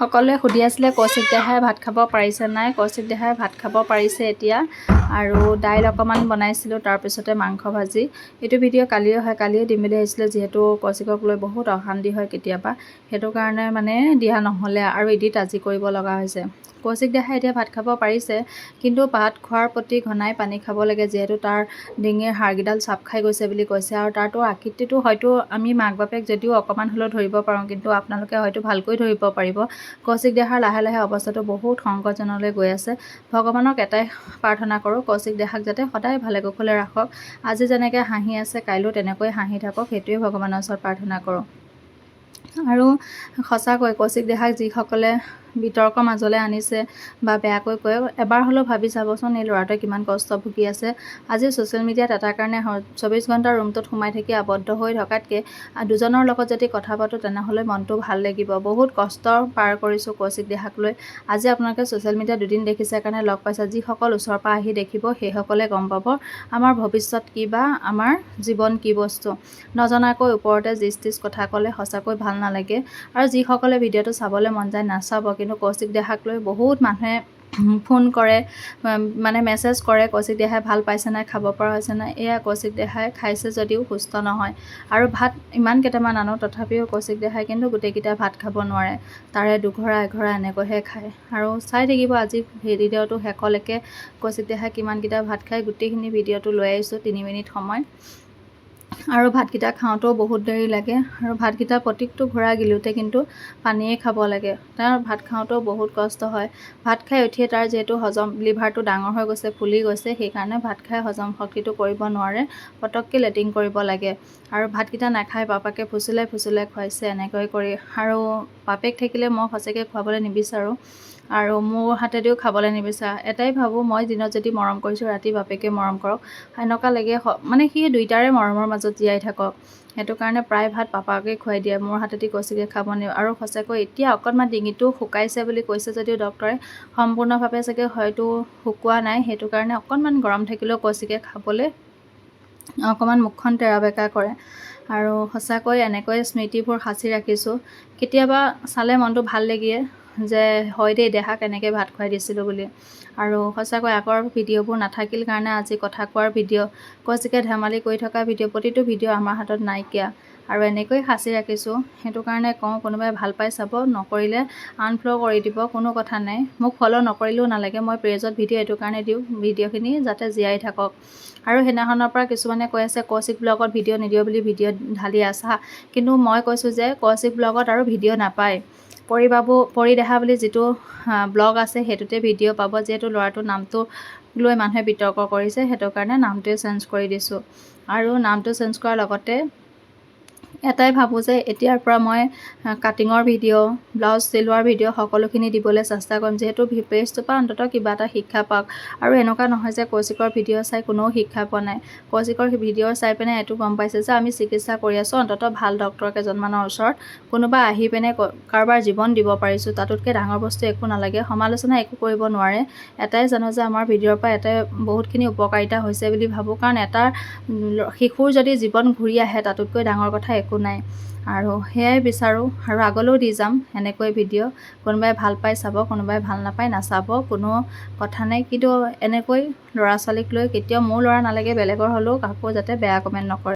সকলোৱে সুধি আছিলে কৌশিক দেহাই ভাত খাব পাৰিছে নাই। কৌশিক দেহাই ভাত খাব পাৰিছে এতিয়া। আৰু দাইল অকণমান বনাইছিলোঁ, তাৰপিছতে মাংস ভাজি। এইটো ভিডিঅ' কালিও হয়, কালিও দিম বুলি আহিছিলোঁ, যিহেতু কৌশিকক লৈ বহুত অশান্তি হয় কেতিয়াবা, সেইটো কাৰণে মানে দিয়া নহ'লে আৰু এডিট আজি কৰিব লগা হৈছে। কৌশিক দেহাই এতিয়া ভাত খাব পাৰিছে, কিন্তু ভাত খোৱাৰ প্ৰতি ঘনাই পানী খাব লাগে, যিহেতু তাৰ ডিঙিৰ হাড়কেইডাল চাপ খাই গৈছে বুলি কৈছে। আৰু তাৰতো আকৃতিটো হয়তো আমি মাক বাপেক যদিও অকণমান হ'লেও ধৰিব পাৰোঁ, কিন্তু আপোনালোকে হয়তো ভালকৈ ধৰিব পাৰিব। কৌশিক দেহাৰ লাহে লাহে অৱস্থাটো বহুত সংকটজনলৈ গৈ আছে। ভগৱানক এটাই প্ৰাৰ্থনা কৰোঁ, কৌশিক দেহাক যাতে সদায় ভালে কুশলে ৰাখক। আজি যেনেকৈ হাঁহি আছে কাইলৈও তেনেকৈ হাঁহি থাকক, সেইটোৱে ভগৱানৰ ওচৰত প্ৰাৰ্থনা কৰোঁ। আৰু সঁচাকৈ কৌশিক দেহাক যিসকলে বিতৰ্কৰ মাজলৈ আনিছে বা বেয়াকৈ কয়, এবাৰ হ'লেও ভাবি চাবচোন এই ল'ৰাটোৱে কিমান কষ্ট ভুগি আছে। আজি ছ'চিয়েল মিডিয়াত এটাৰ কাৰণে 24 ঘণ্টা ৰুমটোত সোমাই থাকি আবদ্ধ হৈ থকাতকৈ দুজনৰ লগত যদি কথা পাতোঁ তেনেহ'লে মনটো ভাল লাগিব। বহুত কষ্ট পাৰ কৰিছোঁ কৌশিক দেহাক লৈ। আজি আপোনালোকে ছ'চিয়েল মিডিয়াত দুদিন দেখিছে কাৰণে লগ পাইছে। যিসকল ওচৰৰ পৰা আহি দেখিব সেইসকলে গম পাব আমাৰ ভৱিষ্যত কি বা আমাৰ জীৱন কি বস্তু। নজনাকৈ ওপৰতে জিচ তিচ কথা ক'লে সঁচাকৈ ভাল নালাগে। আৰু যিসকলে ভিডিঅ'টো চাবলৈ মন যায় নাচাব, কিন্তু কৌশিক দেহাক লৈ বহুত মানুহে ফোন কৰে, মানে মেছেজ কৰে, কৌশিক দেহাই ভাল পাইছে নাই, খাব পৰা হৈছে নাই। এয়া কৌশিক দেহাই খাইছে যদিও সুস্থ নহয়। আৰু ভাত ইমান কেইটামান আনো, তথাপিও কৌশিক দেহাই কিন্তু গোটেইকেইটা ভাত খাব নোৱাৰে। তাৰে দুঘৰা এঘৰা এনেকৈহে খায়। আৰু চাই থাকিব আজি ভিডিঅ'টো শেষলৈকে কৌশিক দেহাই কিমানকেইটা ভাত খায়। গোটেইখিনি ভিডিঅ'টো লৈ আহিছোঁ 3 মিনিট সময়। আৰু ভাতকেইটা খাওঁতেও বহুত দেৰি লাগে। আৰু ভাতকেইটা প্ৰত্যেকটো ঘোৰা গিলোতে কিন্তু পানীয়ে খাব লাগে। তাৰ ভাত খাওঁতেও বহুত কষ্ট হয়। ভাত খাই উঠিয়ে তাৰ যিহেতু লিভাৰটো ডাঙৰ হৈ গৈছে, ফুলি গৈছে, সেইকাৰণে ভাত খাই হজম শক্তিটো কৰিব নোৱাৰে, পটককৈ লেট্ৰিন কৰিব লাগে। আৰু ভাতকেইটা নাখায়, পাপাকে ফুচুলাই ফুচুলাই খুৱাইছে এনেকৈ কৰি। আৰু বাপেক থাকিলে মই সঁচাকৈ খুৱাবলৈ নিবিচাৰোঁ, আৰু মোৰ হাতেদিও খাবলৈ নিবিচাৰা। এটাই ভাবোঁ, মই দিনত যদি মৰম কৰিছোঁ, ৰাতি বাপেকে মৰম কৰক। এনেকুৱা লাগে মানে সি দুইটাৰে মৰমৰ মাজত জীয়াই থাকক। সেইটো কাৰণে প্ৰায় ভাত পাপাকে খুৱাই দিয়ে, মোৰ হাতেদি কৌশিকে খাব নিওঁ। আৰু সঁচাকৈ এতিয়া অকণমান ডিঙিটো শুকাইছে বুলি কৈছে যদিও ডক্টৰে, সম্পূৰ্ণভাৱে চাগে হয়তো শুকোৱা নাই। সেইটো কাৰণে অকণমান গৰম থাকিলেও কৌশিকে খাবলৈ অকণমান মুখখন তেৰা বেকা কৰে। আৰু সঁচাকৈ এনেকৈ স্মৃতিবোৰ সাঁচি ৰাখিছোঁ। কেতিয়াবা চালে মনটো ভাল লাগে যে হয় দেই, দেহাক এনেকৈ ভাত খুৱাই দিছিলোঁ বুলি। আৰু সঁচাকৈ আগৰ ভিডিঅ'বোৰ নাথাকিল কাৰণে আজি কথা কোৱাৰ ভিডিঅ', কৌশিকে ধেমালি কৰি থকা ভিডিঅ', প্ৰতিটো ভিডিঅ' আমাৰ হাতত নাইকিয়া। আৰু এনেকৈ সাঁচি ৰাখিছোঁ। সেইটো কাৰণে কওঁ, কোনোবাই ভাল পাই চাব, নকৰিলে আনফল' কৰি দিব, কোনো কথা নাই। মোক ফ'ল' নকৰিলেও নালাগে, মই পেজত ভিডিঅ' এইটো কাৰণে দিওঁ, ভিডিঅ'খিনি যাতে জীয়াই থাকক। আৰু সেইদিনাখনৰ পৰা কিছুমানে কৈ আছে কৌশিক ব্লগত ভিডিঅ' নিদিওঁ বুলি ভিডিঅ' ঢালি আছা, কিন্তু মই কৈছোঁ যে কৌশিক ব্লগত আৰু ভিডিঅ' নাপায়। পৰি দেহা বুলি যিটো ব্লগ আছে সেইটোতে ভিডিঅ' পাব। যিহেতু ল'ৰাটোৰ নামটো লৈ মানুহে বিতৰ্ক কৰিছে, সেইটো কাৰণে নামটোৱে চেঞ্জ কৰি দিছোঁ। আৰু নামটো চেঞ্জ কৰাৰ লগতে এটাই ভাবোঁ যে এতিয়াৰ পৰা মই কাটিঙৰ ভিডিঅ', ব্লাউজ চিলোৱাৰ ভিডিঅ' সকলোখিনি দিবলৈ চেষ্টা কৰিম, যিহেতু পেজটোৰ পৰা অন্ততঃ কিবা এটা শিক্ষা পাওক। আৰু এনেকুৱা নহয় যে কৌশিকৰ ভিডিঅ' চাই কোনেও শিক্ষা পোৱা নাই। কৌশিকৰ ভিডিঅ' চাই পিনে এইটো গম পাইছে যে আমি চিকিৎসা কৰি আছোঁ, অন্ততঃ ভাল ডক্তৰ কেইজনমানৰ ওচৰত কোনোবা আহি পিনে কাৰোবাৰ জীৱন দিব পাৰিছোঁ, তাতোতকৈ ডাঙৰ বস্তু একো নালাগে। সমালোচনা একো কৰিব নোৱাৰে। এটাই জানো যে আমাৰ ভিডিঅ'ৰ পৰা এটাই বহুতখিনি উপকাৰিতা হৈছে বুলি ভাবোঁ, কাৰণ এটা শিশুৰ যদি জীৱন ঘূৰি আহে তাতোতকৈ ডাঙৰ কথা একো নাই। আৰু সেয়াই বিচাৰোঁ, আৰু আগলৈও দি যাম এনেকৈ ভিডিঅ'। কোনোবাই ভাল পাই চাব, কোনোবাই ভাল নাপায় নাচাব, কোনো কথা নাই। কিন্তু এনেকৈ ল'ৰা ছোৱালীক লৈ কেতিয়াও, মোৰ ল'ৰা নালাগে বেলেগৰ হ'লেও কাকো যাতে বেয়া কমেণ্ট নকৰে।